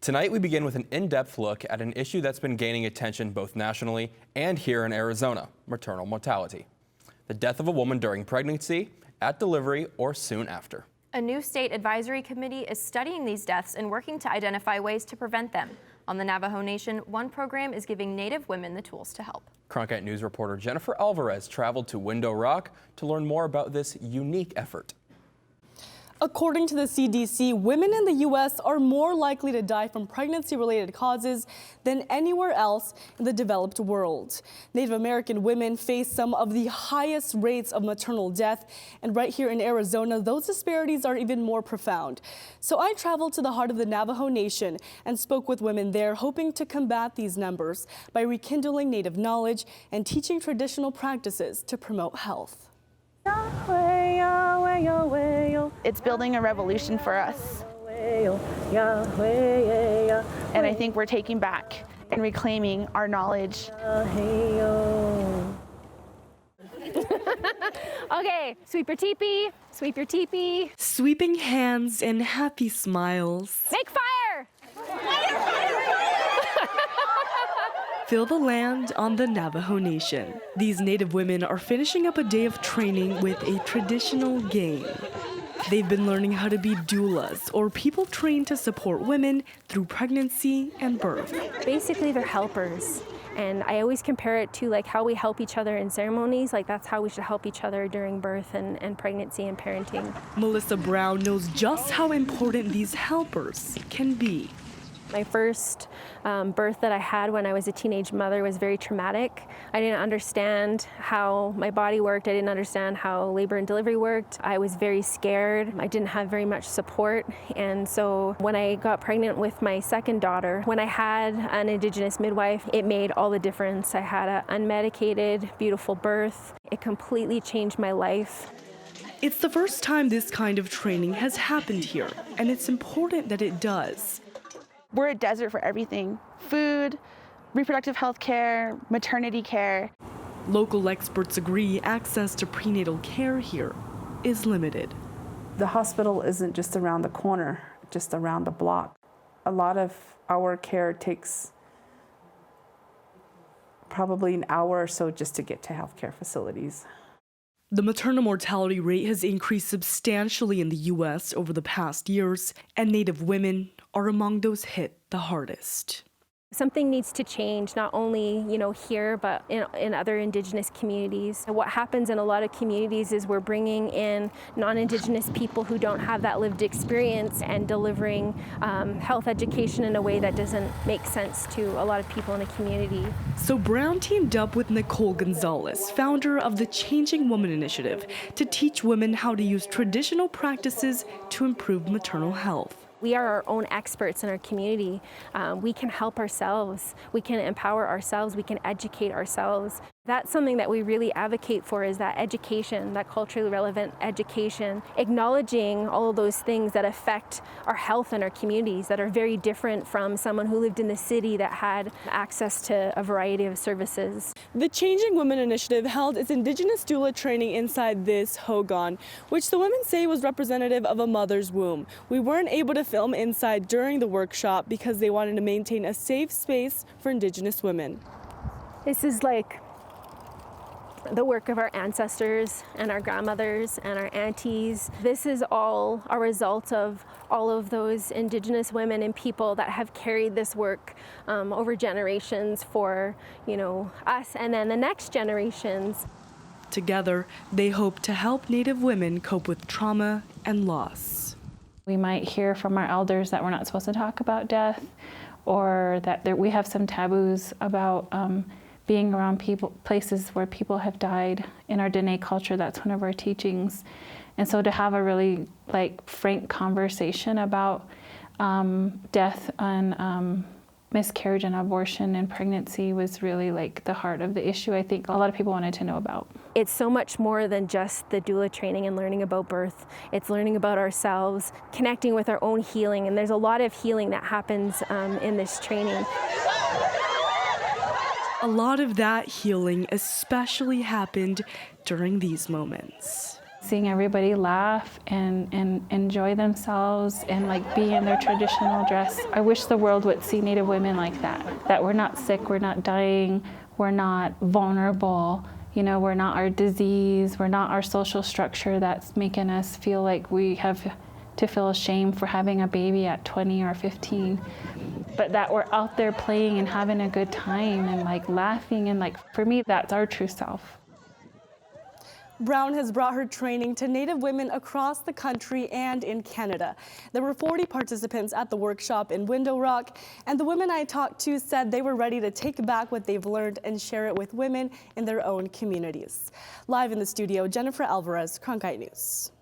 Tonight, we begin with an in-depth look at an issue that's been gaining attention both nationally and here in Arizona: maternal mortality. The death of a woman during pregnancy, at delivery, or soon after. A new state advisory committee is studying these deaths and working to identify ways to prevent them. On the Navajo Nation, one program is giving Native women the tools to help. Cronkite News reporter Jennifer Alvarez traveled to Window Rock to learn more about this unique effort. According to the CDC, women in the U.S. are more likely to die from pregnancy-related causes than anywhere else in the developed world. Native American women face some of the highest rates of maternal death, and right here in Arizona, those disparities are even more profound. So I traveled to the heart of the Navajo Nation and spoke with women there, hoping to combat these numbers by rekindling Native knowledge and teaching traditional practices to promote health. It's building a revolution for us. And I think we're taking back and reclaiming our knowledge. Okay, sweep your teepee, sweep your teepee. Sweeping hands and happy smiles. Make fire! Fill the land on the Navajo Nation. These Native women are finishing up a day of training with a traditional game. They've been learning how to be doulas, or people trained to support women through pregnancy and birth. Basically, they're helpers. And I always compare it to like how we help each other in ceremonies, like that's how we should help each other during birth and pregnancy and parenting. Melissa Brown knows just how important these helpers can be. My first birth that I had when I was a teenage mother was very traumatic. I didn't understand how my body worked. I didn't understand how labor and delivery worked. I was very scared. I didn't have very much support. And so when I got pregnant with my second daughter, when I had an Indigenous midwife, it made all the difference. I had an unmedicated, beautiful birth. It completely changed my life. It's the first time this kind of training has happened here, and it's important that it does. We're a desert for everything: food, reproductive health care, maternity care. Local experts agree access to prenatal care here is limited. The hospital isn't just around the corner, just around the block. A lot of our care takes probably an hour or so just to get to healthcare facilities. The maternal mortality rate has increased substantially in the U.S. over the past years, and Native women are among those hit the hardest. Something needs to change, not only here, but in other Indigenous communities. What happens in a lot of communities is we're bringing in non-Indigenous people who don't have that lived experience and delivering health education in a way that doesn't make sense to a lot of people in a community. So Brown teamed up with Nicole Gonzalez, founder of the Changing Woman Initiative, to teach women how to use traditional practices to improve maternal health. We are our own experts in our community. We can help ourselves. We can empower ourselves. We can educate ourselves. That's something that we really advocate for, is that education, that culturally relevant education, acknowledging all of those things that affect our health in our communities that are very different from someone who lived in the city that had access to a variety of services. The Changing Women Initiative held its Indigenous doula training inside this hogan, which the women say was representative of a mother's womb. We weren't able to film inside during the workshop because they wanted to maintain a safe space for Indigenous women. This is like the work of our ancestors and our grandmothers and our aunties. This is all a result of all of those Indigenous women and people that have carried this work over generations for, us and then the next generations. Together, they hope to help Native women cope with trauma and loss. We might hear from our elders that we're not supposed to talk about death, or that we have some taboos about being around places where people have died. In our Dene culture, that's one of our teachings. And so to have a really frank conversation about death and miscarriage and abortion and pregnancy was really the heart of the issue I think a lot of people wanted to know about. It's so much more than just the doula training and learning about birth. It's learning about ourselves, connecting with our own healing, and there's a lot of healing that happens in this training. A lot of that healing especially happened during these moments. Seeing everybody laugh and enjoy themselves and like be in their traditional dress. I wish the world would see Native women like that we're not sick, we're not dying, we're not vulnerable, you know, we're not our disease, we're not our social structure that's making us feel like we have to feel ashamed for having a baby at 20 or 15. But that we're out there playing and having a good time and like laughing, and like for me, that's our true self. Brown has brought her training to Native women across the country and in Canada. There were 40 participants at the workshop in Window Rock, and the women I talked to said they were ready to take back what they've learned and share it with women in their own communities. Live in the studio, Jennifer Alvarez, Cronkite News.